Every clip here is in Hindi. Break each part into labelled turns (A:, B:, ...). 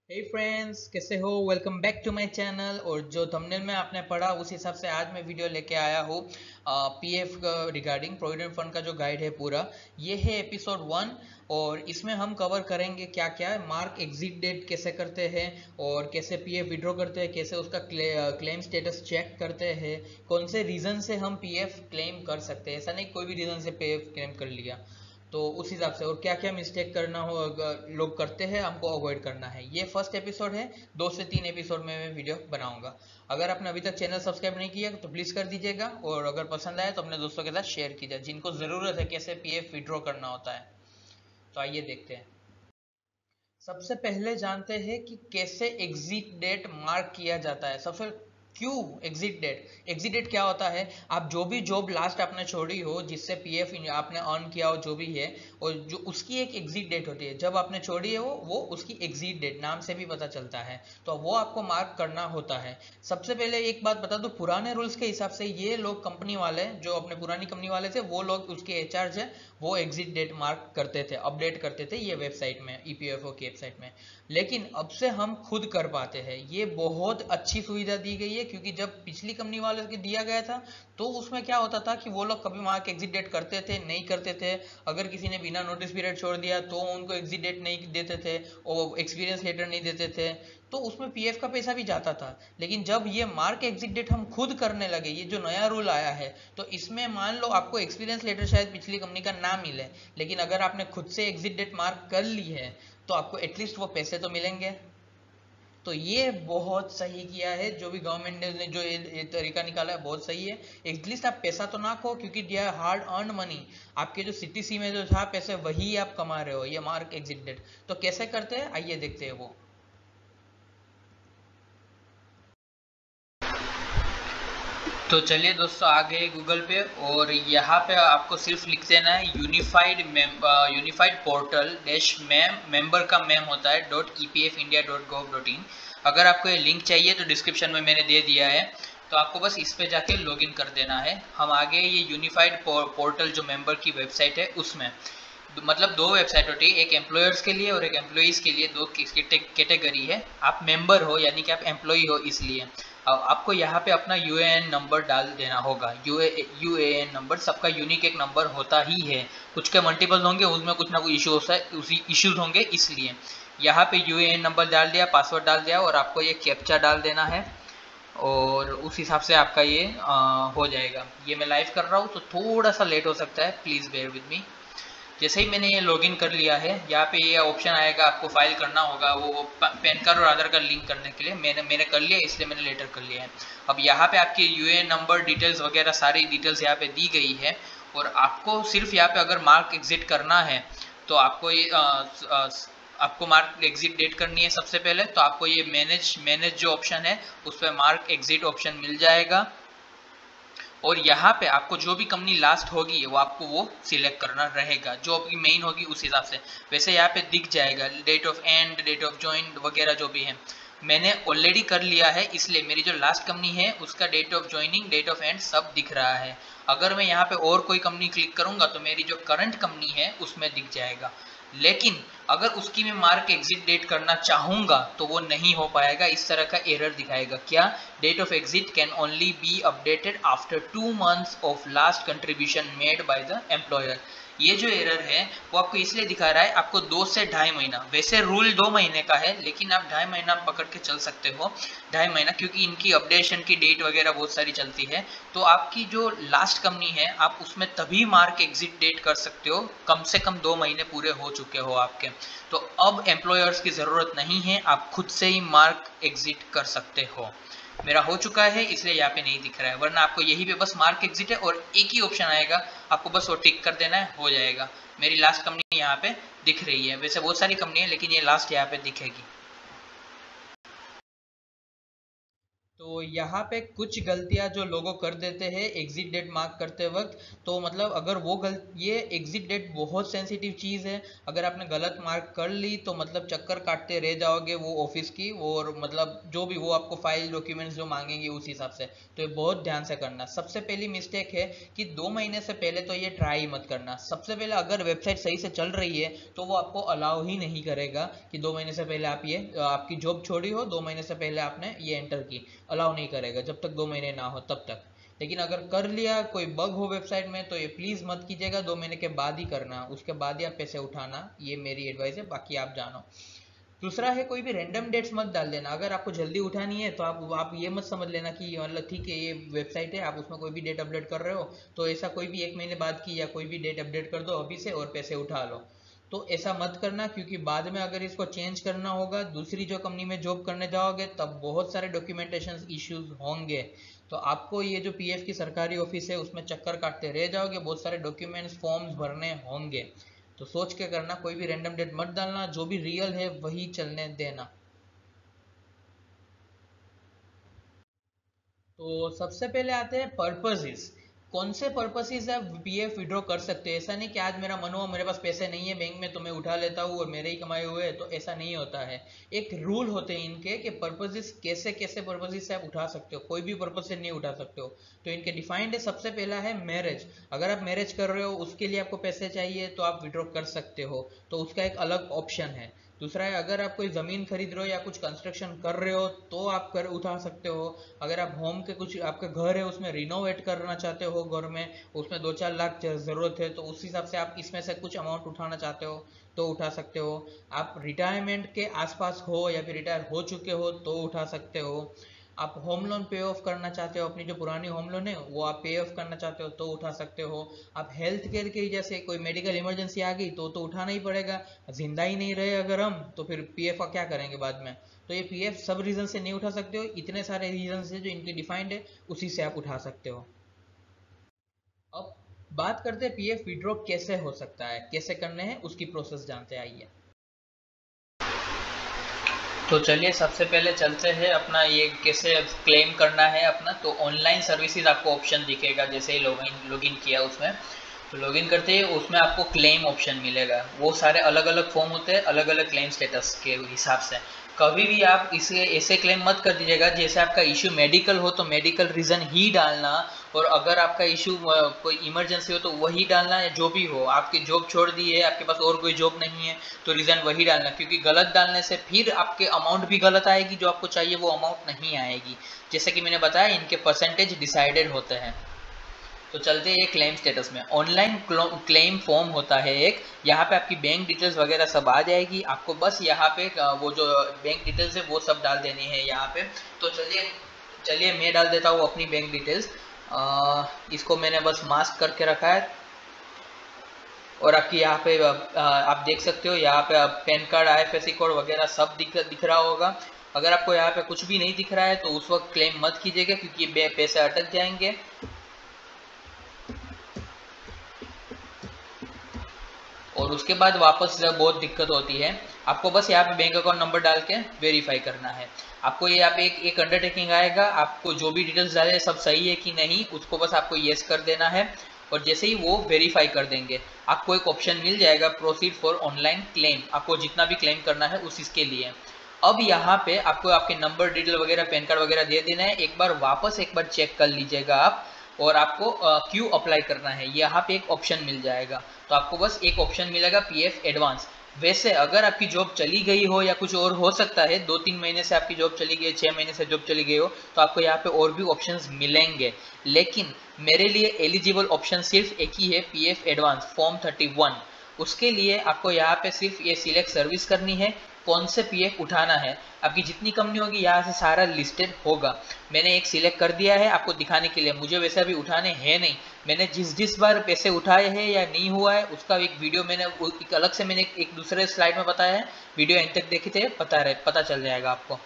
A: हे फ्रेंड्स, कैसे हो? Welcome back to my channel. और जो थंबनेल में आपने पढ़ा उस हिसाब से आज मैं वीडियो लेके आया हूँ पीएफ रिगार्डिंग प्रोविडेंट फंड का जो गाइड है पूरा। ये है एपिसोड 1 और इसमें हम कवर करेंगे क्या क्या है, मार्क एग्जिट डेट कैसे करते हैं और कैसे पीएफ विड्रॉ करते हैं, कैसे उसका क्लेम स्टेटस चेक करते हैं, कौन से रीज़न से हम पीएफ क्लेम कर सकते हैं। ऐसा नहीं कोई भी रीज़न से पीएफ क्लेम कर लिया तो उस हिसाब से, और क्या क्या मिस्टेक करना हो लोग करते हैं, हमको अवॉइड करना है। ये फर्स्ट एपिसोड है, 2 से 3 एपिसोड में मैं वीडियो बनाऊंगा। अगर आपने अभी तक चैनल सब्सक्राइब नहीं किया तो प्लीज़ कर दीजिएगा, और अगर पसंद आए तो अपने दोस्तों के साथ शेयर कीजिए जिनको ज़रूरत है कैसे पीएफ विड्रॉ करना होता है। तो आइए देखते हैं। सबसे पहले जानते हैं कि कैसे एग्जिट डेट मार्क किया जाता है। सबसे क्यों एग्जिट डेट क्या होता है? आप जो भी जॉब लास्ट आपने छोड़ी हो, जिससे पीएफ आपने अर्न किया हो, जो भी है, और जो उसकी एक एग्जिट डेट होती है, जब आपने छोड़ी है वो उसकी एग्जिट डेट नाम से भी पता चलता है, तो वो आपको मार्क करना होता है। सबसे पहले एक बात बता दो, पुराने रूल्स के हिसाब से ये लोग कंपनी वाले जो अपने पुरानी कंपनी वाले थे, वो लोग उसके एचआर है, वो एग्जिट डेट मार्क करते थे, अपडेट करते थे ये वेबसाइट में, ईपीएफओ की वेबसाइट में। लेकिन अब से हम खुद कर पाते हैं। ये बहुत अच्छी सुविधा दी गई है, क्योंकि जब पिछली कंपनी वाले को दिया गया था तो उसमें क्या होता था कि वो लोग कभी मार्क एग्जिट डेट करते थे, नहीं करते थे। अगर किसी ने बिना नोटिस पीरियड छोड़ दिया तो उनको एग्जिट डेट नहीं देते थे, और एक्सपीरियंस लेटर नहीं देते थे, तो उसमें पीएफ का पैसा भी जाता था। लेकिन जब ये मार्क एग्जिट डेट हम खुद करने लगे, ये जो नया रूल आया है, तो इसमें मान लो आपको एक्सपीरियंस लेटर शायद पिछली कंपनी का ना मिले, लेकिन अगर आपने खुद से एग्जिट डेट मार्क कर ली है तो आपको एटलीस्ट वो पैसे तो मिलेंगे। तो ये बहुत सही किया है, जो भी गवर्नमेंट ने जो ये तरीका निकाला है बहुत सही है। एटलीस्ट आप पैसा तो ना खो, क्योंकि they are hard earn money. आपके जो सीटीसी में जो था पैसे, वही आप कमा रहे हो, ये मार्क एग्जिट डेट। तो कैसे करते हैं आइए देखते हैं वो। तो चलिए दोस्तों, आ गए गूगल पे, और यहाँ पे आपको सिर्फ लिख देना है unified portal dash ma'am, member का मैम होता है .epfindia.gov.in। अगर आपको ये लिंक चाहिए तो डिस्क्रिप्शन में मैंने दे दिया है, तो आपको बस इस पे जाके लॉगिन कर देना है। हम आगे ये यूनिफाइड पोर्टल जो मेंबर की वेबसाइट है उसमें, मतलब दो वेबसाइट होती है, एक एम्प्लॉयर्स के लिए और एक एम्प्लॉइज के लिए, दो कैटेगरी है। आप मेंबर हो यानी कि आप एम्प्लॉय हो, इसलिए आपको यहाँ पे अपना यूएएन नंबर डाल देना होगा। यूएएन नंबर सबका यूनिक एक नंबर होता ही है, कुछ के मल्टीपल होंगे, उसमें कुछ ना कुछ इशू होता है, उसी इश्यूज होंगे, इसलिए यहाँ पे यूएएन नंबर डाल दिया, पासवर्ड डाल दिया, और आपको ये कैप्चा डाल देना है, और उस हिसाब से आपका ये हो जाएगा। ये मैं लाइव कर रहा हूँ तो थोड़ा सा लेट हो सकता है, प्लीज़ बेयर विद मी। जैसे ही मैंने ये लॉगिन कर लिया है, यहाँ पे ये ऑप्शन आएगा, आपको फाइल करना होगा वो पैन कार्ड और आधार कार्ड लिंक करने के लिए। मैंने कर लिया, इसलिए मैंने लेटर कर लिया है। अब यहाँ पे आपके यूएएन नंबर डिटेल्स वगैरह सारी डिटेल्स यहाँ पे दी गई है, और आपको सिर्फ यहाँ पे अगर मार्क एग्जिट करना है तो आपको ये आपको मार्क एग्जिट डेट करनी है सबसे पहले, तो आपको ये मैनेज जो ऑप्शन है उस पर मार्क एग्जिट ऑप्शन मिल जाएगा, और यहाँ पे आपको जो भी कंपनी लास्ट होगी वो आपको वो सिलेक्ट करना रहेगा, जो आपकी मेन होगी उस हिसाब से। वैसे यहाँ पे दिख जाएगा date of end, date of join वगैरह जो भी है। मैंने ऑलरेडी कर लिया है, इसलिए मेरी जो लास्ट कंपनी है उसका date of joining, date of end सब दिख रहा है। अगर मैं यहाँ पे और कोई कंपनी क्लिक करूंगा तो मेरी जो करंट कंपनी है उसमें दिख जाएगा। लेकिन अगर उसकी मैं मार्क एग्जिट डेट करना चाहूंगा तो वो नहीं हो पाएगा, इस तरह का एरर दिखाएगा। क्या? Date of exit can only be updated after 2 months of last contribution made by the employer. ये जो एरर है वो आपको इसलिए दिखा रहा है, आपको 2 से ढाई महीना, वैसे रूल 2 महीने का है, लेकिन आप 2.5 महीना पकड़ के चल सकते हो। 2.5 महीना, क्योंकि इनकी अपडेशन की डेट वगैरह बहुत सारी चलती है। तो आपकी जो लास्ट कंपनी है आप उसमें तभी मार्क एग्जिट डेट कर सकते हो, कम से कम 2 महीने पूरे हो चुके हो आपके। तो अब एम्प्लॉयर्स की ज़रूरत नहीं है, आप खुद से ही मार्क एग्जिट कर सकते हो। मेरा हो चुका है इसलिए यहाँ पे नहीं दिख रहा है, वरना आपको यही पे बस मार्क एग्जिट है और एक ही ऑप्शन आएगा, आपको बस वो टिक कर देना है, हो जाएगा। मेरी लास्ट कंपनी यहाँ पे दिख रही है, वैसे बहुत सारी कंपनी है लेकिन ये लास्ट यहाँ पे दिखेगी। तो यहाँ पे कुछ गलतियाँ जो लोगों कर देते हैं एग्जिट डेट मार्क करते वक्त, तो मतलब अगर ये एग्जिट डेट बहुत सेंसिटिव चीज़ है, अगर आपने गलत मार्क कर ली तो मतलब चक्कर काटते रह जाओगे वो ऑफिस की, और मतलब जो भी वो आपको फाइल डॉक्यूमेंट्स जो मांगेंगे उस हिसाब से। तो ये बहुत ध्यान से करना। सबसे पहली मिस्टेक है कि 2 महीने से पहले तो ये ट्राई मत करना। सबसे पहले अगर वेबसाइट सही से चल रही है तो वो आपको अलाउ ही नहीं करेगा कि 2 महीने से पहले आप ये आपकी जॉब छोड़ी हो, 2 महीने से पहले आपने ये एंटर की, अलाउ नहीं करेगा जब तक 2 महीने ना हो तब तक। लेकिन अगर कर लिया, कोई बग हो वेबसाइट में, तो ये प्लीज मत कीजिएगा, 2 महीने के बाद ही करना, उसके बाद ही आप पैसे उठाना, ये मेरी एडवाइस है, बाकी आप जानो। दूसरा है, कोई भी रैंडम डेट्स मत डाल देना। अगर आपको जल्दी उठानी है तो आप ये मत समझ लेना कि मतलब ठीक है ये वेबसाइट है, आप उसमें कोई भी डेट अपडेट कर रहे हो, तो ऐसा कोई भी 1 महीने बाद की या कोई भी डेट अपडेट कर दो अभी से और पैसे उठा लो। तो ऐसा मत करना, क्योंकि बाद में अगर इसको चेंज करना होगा, दूसरी जो कंपनी में जॉब करने जाओगे, तब बहुत सारे डॉक्यूमेंटेशन इश्यूज होंगे। तो आपको ये जो पीएफ की सरकारी ऑफिस है उसमें चक्कर काटते रह जाओगे, बहुत सारे डॉक्यूमेंट्स फॉर्म्स भरने होंगे। तो सोच के करना, कोई भी रैंडम डेट मत डालना, जो भी रियल है वही चलने देना। तो सबसे पहले आते हैं पर्पसेस। कौन से पर्पसेस आप पीएफ विड्रॉ कर सकते हैं। ऐसा नहीं कि आज मेरा मन हुआ, मेरे पास पैसे नहीं है बैंक में तो मैं उठा लेता हूँ और मेरे ही कमाए हुए हैं, तो ऐसा नहीं होता है। एक रूल होते हैं इनके कि पर्पसेस कैसे कैसे पर्पसेस से आप उठा सकते हो, कोई भी पर्पज से नहीं उठा सकते हो। तो इनके डिफाइंड है। सबसे पहला है मैरिज। अगर आप मैरिज कर रहे हो, उसके लिए आपको पैसे चाहिए, तो आप विड्रॉ कर सकते हो, तो उसका एक अलग ऑप्शन है। दूसरा है, अगर आप कोई ज़मीन खरीद रहे हो या कुछ कंस्ट्रक्शन कर रहे हो तो आप कर उठा सकते हो। अगर आप होम के कुछ आपके घर है उसमें रिनोवेट करना चाहते हो, घर में उसमें 2-4 लाख ज़रूरत है, तो उस हिसाब से आप इसमें से कुछ अमाउंट उठाना चाहते हो तो उठा सकते हो। आप रिटायरमेंट के आसपास हो या फिर रिटायर हो चुके हो तो उठा सकते हो। आप होम लोन पे ऑफ करना चाहते हो, अपनी जो पुरानी होम लोन है वो आप पे ऑफ करना चाहते हो तो उठा सकते हो। आप हेल्थ केयर के जैसे कोई मेडिकल इमरजेंसी आ गई तो उठाना ही पड़ेगा, जिंदा ही नहीं रहे अगर हम, तो फिर पीएफ का क्या करेंगे बाद में। तो ये पीएफ सब रीजन से नहीं उठा सकते हो, इतने सारे रीजन है जो इनके डिफाइंड है, उसी से आप उठा सकते हो। अब बात करते हैं पीएफ विड्रॉ कैसे हो सकता है, कैसे करने हैं, उसकी प्रोसेस जानते हैं, आइए। तो चलिए सबसे पहले चलते हैं अपना ये कैसे क्लेम करना है अपना। तो ऑनलाइन सर्विसेज आपको ऑप्शन दिखेगा जैसे ही लॉगिन किया उसमें। तो लॉगिन करते ही उसमें आपको क्लेम ऑप्शन मिलेगा। वो सारे अलग अलग फॉर्म होते हैं अलग अलग क्लेम स्टेटस के हिसाब से। कभी भी आप इसे ऐसे क्लेम मत कर दीजिएगा जैसे आपका इश्यू मेडिकल हो तो मेडिकल रीज़न ही डालना, और अगर आपका इशू कोई इमरजेंसी हो तो वही डालना है। जो भी हो, आपकी जॉब छोड़ दी है, आपके पास और कोई जॉब नहीं है, तो रीज़न वही डालना, क्योंकि गलत डालने से फिर आपके अमाउंट भी गलत आएगी, जो आपको चाहिए वो अमाउंट नहीं आएगी। जैसे कि मैंने बताया इनके परसेंटेज डिसाइडेड होते हैं। तो चलते हैं क्लेम स्टेटस में। ऑनलाइन क्लेम फॉर्म होता है एक, यहाँ पे आपकी बैंक डिटेल्स वगैरह सब आ जाएगी। आपको बस यहाँ पे वो जो बैंक डिटेल्स है वो सब डाल देनी है यहाँ पे। तो चलिए चलिए मैं डाल देता हूँ अपनी बैंक डिटेल्स। इसको मैंने बस मास्क करके रखा है, और आपकी यहाँ पे आप देख सकते हो यहाँ पे पैन कार्ड आईएफएससी कोड वगैरह सब दिख रहा होगा। अगर आपको यहाँ पे कुछ भी नहीं दिख रहा है तो उस वक्त क्लेम मत कीजिएगा, क्योंकि पैसे अटक जाएंगे। और उसके बाद वापस जब बहुत दिक्कत होती है, आपको बस यहाँ पे बैंक अकाउंट नंबर डाल के वेरीफाई करना है। आपको ये यहाँ पे एक अंडरटेकिंग आएगा, आपको जो भी डिटेल्स डाले सब सही है कि नहीं उसको बस आपको येस कर देना है। और जैसे ही वो वेरीफाई कर देंगे आपको एक ऑप्शन मिल जाएगा प्रोसीड फॉर ऑनलाइन क्लेम, आपको जितना भी क्लेम करना है उस इसके लिए। अब यहाँ पे आपको आपके नंबर डिटेल वगैरह पैन कार्ड वगैरह दे देना है। एक बार वापस एक बार चेक कर लीजिएगा आप, और आपको क्यों अप्लाई करना है यहाँ पे एक ऑप्शन मिल जाएगा। तो आपको बस एक ऑप्शन मिलेगा पीएफ एडवांस। वैसे अगर आपकी जॉब चली गई हो या कुछ और हो सकता है, 2-3 महीने से आपकी जॉब चली गई, 6 महीने से जॉब चली गई हो, तो आपको यहाँ पे और भी ऑप्शंस मिलेंगे। लेकिन मेरे लिए एलिजिबल ऑप्शन सिर्फ एक ही है, पीएफ एडवांस फॉर्म 31। उसके लिए आपको यहाँ पे सिर्फ ये सिलेक्ट सर्विस करनी है, कौन से पीएफ उठाना है। आपकी जितनी कंपनी होगी यहाँ से सारा लिस्टेड होगा। मैंने एक सिलेक्ट कर दिया है आपको दिखाने के लिए, मुझे वैसे अभी उठाने हैं नहीं। मैंने जिस बार पैसे उठाए हैं या नहीं हुआ है उसका एक वीडियो मैंने एक अलग से मैंने एक दूसरे स्लाइड में बताया है, वीडियो एंड तक देखे थे, पता चल जाएगा आपको।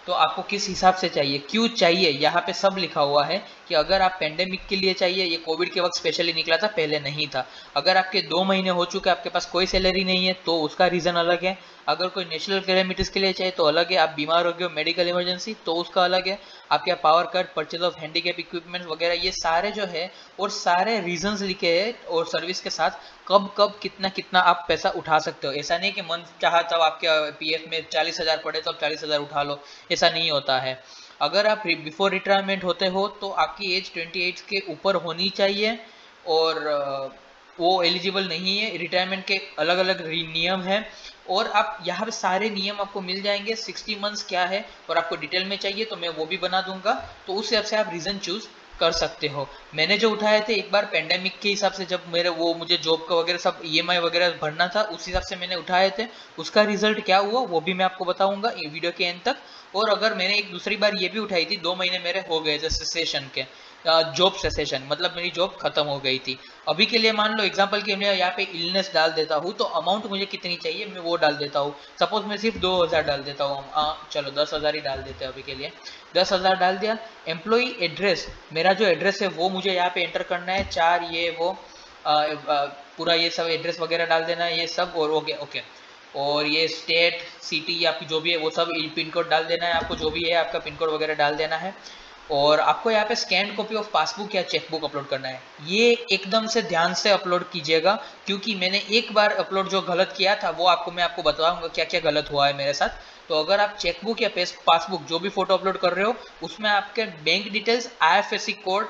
A: तो आपको किस हिसाब से चाहिए, क्यों चाहिए, यहाँ पे सब लिखा हुआ है कि अगर आप पेंडेमिक के लिए चाहिए, ये कोविड के वक्त स्पेशली निकला था, पहले नहीं था। अगर आपके 2 महीने हो चुके, आपके पास कोई सैलरी नहीं है, तो उसका रीज़न अलग है। अगर कोई नेचुरल कैलेमिटीज के लिए चाहिए तो अलग है। आप बीमार हो गए हो, मेडिकल इमरजेंसी, तो उसका अलग है। आपके power cut, purchase of handicap equipment वगैरह, ये सारे जो है और सारे रीजंस लिखे हैं और सर्विस के साथ कब कब कितना कितना आप पैसा उठा सकते हो। ऐसा नहीं कि मन चाहा तब आपके पीएफ में 40,000 पड़े तो आप 40,000 उठा लो, ऐसा नहीं होता है। अगर आप बिफोर रिटायरमेंट होते हो तो आपकी एज 28 के ऊपर होनी चाहिए और वो एलिजिबल नहीं है। रिटायरमेंट के अलग अलग नियम हैं और आप यहाँ पे सारे नियम आपको मिल जाएंगे। 60 मंथ्स क्या है और आपको डिटेल में चाहिए तो मैं वो भी बना दूंगा, तो उस हिसाब से आप रीजन चूज कर सकते हो। मैंने जो उठाए थे एक बार पेंडेमिक के हिसाब से, जब मेरे वो मुझे जॉब का वगैरह सब ईएमआई वगैरह भरना था, उस हिसाब से मैंने उठाए थे। उसका रिजल्ट क्या हुआ वो भी मैं आपको बताऊंगा ये वीडियो के एंड तक। और अगर मैंने एक दूसरी बार ये भी उठाई थी, 2 महीने मेरे हो गए थे सेसेशन के, जॉब सेसेशन, मतलब मेरी जॉब खत्म हो गई थी। अभी के लिए मान लो एग्जांपल के मैं यहाँ पे इलनेस डाल देता हूँ, तो अमाउंट मुझे कितनी चाहिए मैं वो डाल देता हूँ। सपोज मैं सिर्फ 2,000 डाल देता हूँ, चलो 10,000 ही डाल देते हैं अभी के लिए। 10,000 डाल दिया। एम्प्लॉई एड्रेस, मेरा जो एड्रेस है वो मुझे यहाँ पे एंटर करना है, 4 ये वो पूरा ये सब एड्रेस वगैरह डाल देना है ये सब, और ओके ओके। और ये स्टेट सिटी आपकी जो भी है वो सब पिन कोड डाल देना है आपको, जो भी है आपका पिन कोड वगैरह डाल देना है। और आपको यहाँ पे स्कैन कॉपी ऑफ पासबुक या चेकबुक अपलोड करना है। ये एकदम से ध्यान से अपलोड कीजिएगा, क्योंकि मैंने एक बार अपलोड जो गलत किया था वो मैं आपको बताऊंगा क्या क्या गलत हुआ है मेरे साथ। तो अगर आप चेकबुक या पासबुक जो भी फोटो अपलोड कर रहे हो, उसमें आपके बैंक डिटेल्स, IFSC कोड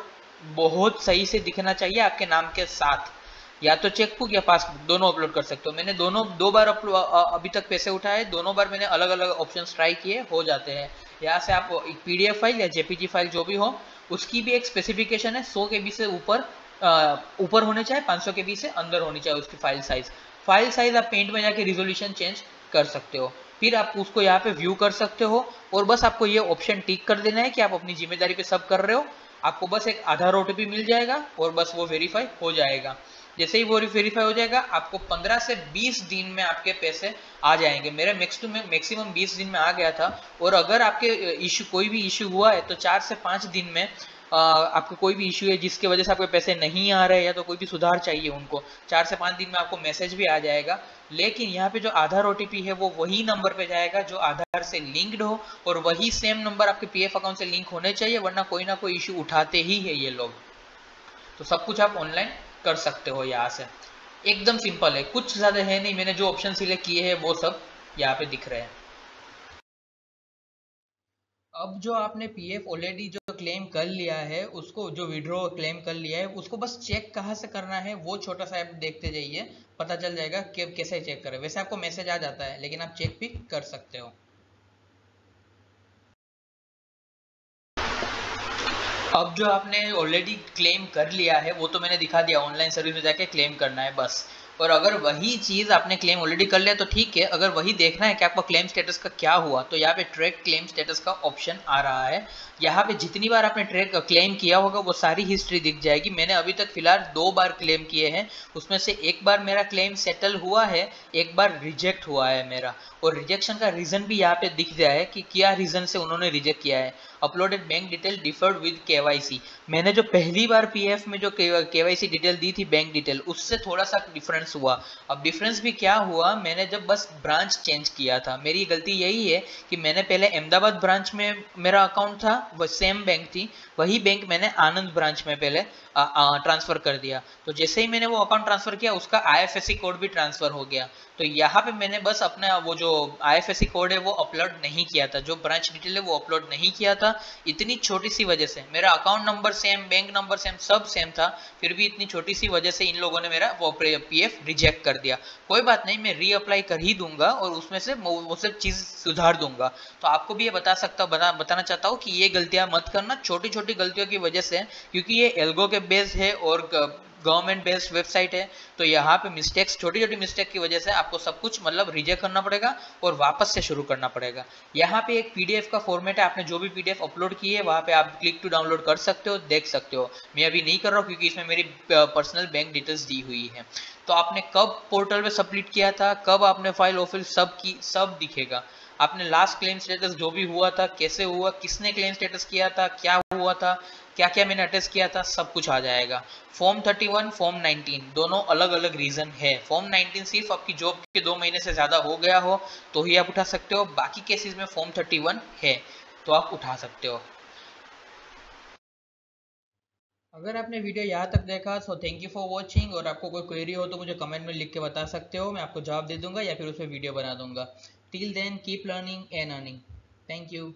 A: बहुत सही से दिखना चाहिए आपके नाम के साथ। या तो चेकबुक या पासबुक दोनों अपलोड कर सकते हो। मैंने दोनों 2 बार अभी तक पैसे उठाए, दोनों बार मैंने अलग अलग ऑप्शन ट्राई किए, हो जाते हैं। यहाँ से आप PDF फाइल या JPG फाइल जो भी हो, उसकी भी एक स्पेसिफिकेशन है, 100 KB से ऊपर होने चाहिए, 500 KB से अंदर होनी चाहिए उसकी फाइल साइज। फाइल साइज आप पेंट में जाके रिजोल्यूशन चेंज कर सकते हो, फिर आप उसको यहाँ पे व्यू कर सकते हो। और बस आपको ये ऑप्शन टिक कर देना है कि आप अपनी जिम्मेदारी पे सब कर रहे हो। आपको बस एक आधार OTP मिल जाएगा और बस वो वेरीफाई हो जाएगा। जैसे ही वो वेरीफाई हो जाएगा, आपको 15 से 20 दिन में आपके पैसे आ जाएंगे। मेरे मैक्सिमम 20 दिन में आ गया था। और अगर आपके कोई भी इशू हुआ है तो 4 से 5 दिन में आपको कोई भी इशू है जिसकी वजह से आपके पैसे नहीं आ रहे या तो कोई भी सुधार चाहिए, उनको 4 से 5 दिन में आपको मैसेज भी आ जाएगा। लेकिन यहाँ पे जो आधार OTP है वो वही नंबर पे जाएगा जो आधार से लिंक्ड हो, और वही सेम नंबर आपके PF अकाउंट से लिंक होने चाहिए, वरना कोई ना कोई इशू उठाते ही है ये लोग। तो सब कुछ आप ऑनलाइन कर सकते हो यहाँ से, एकदम सिंपल है, कुछ ज्यादा है नहीं। मैंने जो ऑप्शन सिलेक्ट किए हैं वो सब यहाँ पे दिख रहे हैं। अब जो आपने PF ऑलरेडी जो क्लेम कर लिया है, उसको जो विड्रॉ क्लेम कर लिया है, उसको बस चेक कहाँ से करना है वो छोटा सा ऐप देखते जाइए, पता चल जाएगा कि कैसे चेक करें। वैसे आपको मैसेज आ जाता है, लेकिन आप चेक भी कर सकते हो। अब जो आपने ऑलरेडी क्लेम कर लिया है वो तो मैंने दिखा दिया, ऑनलाइन सर्विस में जाके क्लेम करना है बस। और अगर वही चीज़ आपने क्लेम ऑलरेडी कर लिया तो ठीक है। अगर वही देखना है कि आपका क्लेम स्टेटस का क्या हुआ, तो यहाँ पे ट्रैक क्लेम स्टेटस का ऑप्शन आ रहा है। यहाँ पे जितनी बार आपने क्लेम किया होगा वो सारी हिस्ट्री दिख जाएगी। मैंने अभी तक फिलहाल 2 बार क्लेम किए हैं, उसमें से एक बार मेरा क्लेम सेटल हुआ है, एक बार रिजेक्ट हुआ है मेरा। और रिजेक्शन का रीज़न भी यहाँ पे दिख रहा है कि क्या रीज़न से उन्होंने रिजेक्ट किया है। Uploaded bank detail deferred with KYC। मैंने जो पहली बार PF में जो KYC डिटेल दी थी, बैंक डिटेल, उससे थोड़ा सा डिफरेंस हुआ। अब डिफरेंस भी क्या हुआ, मैंने जब बस ब्रांच चेंज किया था। मेरी गलती यही है कि मैंने पहले अहमदाबाद ब्रांच में मेरा अकाउंट था, वो सेम बैंक थी, वही बैंक मैंने आनंद ब्रांच में पहले ट्रांसफर कर दिया। तो जैसे ही मैंने वो अकाउंट ट्रांसफर किया, उसका IFSC कोड भी ट्रांसफर हो गया। तो यहाँ पे मैंने बस अपना वो जो IFSC कोड है वो अपलोड नहीं किया था, जो ब्रांच डिटेल है वो अपलोड नहीं किया था। इतनी छोटी सी वजह से, मेरा account number same, bank number same, सब सेम था, फिर भी इतनी छोटी सी वजह से इन लोगों ने मेरा वो PF रिजेक्ट कर दिया। कोई बात नहीं, मैं रीअप्लाई कर ही दूंगा और उसमें से वो सब चीज़ सुधार दूंगा। तो आपको भी ये बताना चाहता हूँ कि ये गलतियां मत करना, छोटी छोटी गलतियों की वजह से, क्योंकि ये एल्गो के बेस्ड है और गवर्नमेंट बेस्ड वेबसाइट है। तो यहाँ पे मिस्टेक्स, छोटी छोटी मिस्टेक की वजह से आपको सब कुछ मतलब रिजेक्ट करना पड़ेगा और वापस से शुरू करना पड़ेगा। यहाँ पे एक PDF का फॉर्मेट है, आपने जो भी PDF अपलोड की है वहाँ पे आप क्लिक टू डाउनलोड कर सकते हो, देख सकते हो। मैं अभी नहीं कर रहा हूँ क्योंकि इसमें मेरी पर्सनल बैंक डिटेल्स दी हुई है। तो आपने कब पोर्टल पे सबमिट किया था, कब आपने फाइल ऑफिल सब दिखेगा। आपने लास्ट क्लेम स्टेटस जो भी हुआ था, कैसे हुआ, किसने क्लेम स्टेटस किया था, क्या हुआ, हुआ था, क्या क्या मैंने अटेस्ट किया था, सब कुछ आ जाएगा। फॉर्म 31, फॉर्म 19 दोनों अलग अलग रीजन है। फॉर्म 19 सिर्फ आपकी जॉब के 2 महीने से ज़्यादा हो गया हो तो ही आप उठा सकते हो, बाकी केसेस में फॉर्म 31 है तो आप उठा सकते हो। अगर आपने वीडियो यहाँ तक देखा तो थैंक यू फॉर वॉचिंग, और आपको कोई क्वेरी हो तो मुझे कमेंट में लिख के बता सकते हो, मैं आपको जवाब दे दूंगा या फिर उस पर वीडियो बना दूंगा। Till then keep learning and earning. Thank you.